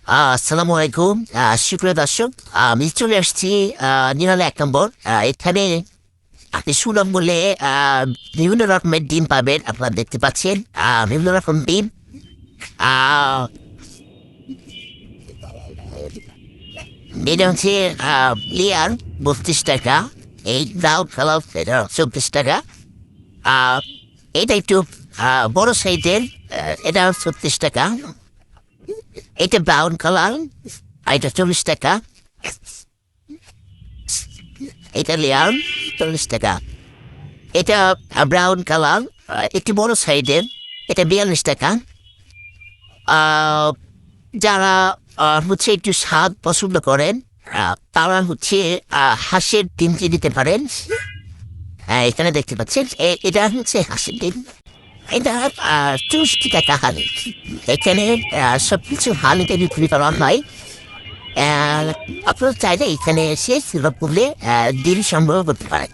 আসসালামু আলাইকুম সুপ্রিয় দর্শক। আমি চলে আসছি নিরালা 1 নম্বর। এখানে আপনি সুলভ মূল্যে বিভিন্ন রকমের ডিম পাবেন। আপনারা দেখতে পাচ্ছেন বিভিন্ন রকম ডিম। আহ, এটা হচ্ছে প্লেয়ার 32 টাকা। এই রাউন্ড খেলা 34 টাকা। আহ, এটা একটু বড় সাইজের, এটা 36 টাকা। এটা ব্রাউন কালার, এটা 40 টাকা। এটা লেয়ার 40 টাকা। এটা ব্রাউন কালার, একটি বড় সাইজের, এটা 42 টাকা। আহ, যারা হচ্ছে একটু স্বাদ পছন্দ করেন, তারা হচ্ছে হাঁসের ডিমটি দিতে পারেন। এখানে দেখতে পাচ্ছেন এটা হচ্ছে হাঁসের ডিম। এটা 64 টাকা হালি। এখানে সবকিছু হালিতে বিক্রি করা হয়। আপনারা চাইলে এখানে এসে সিলভ করলে ডিম সংগ্রহ করতে পারেন।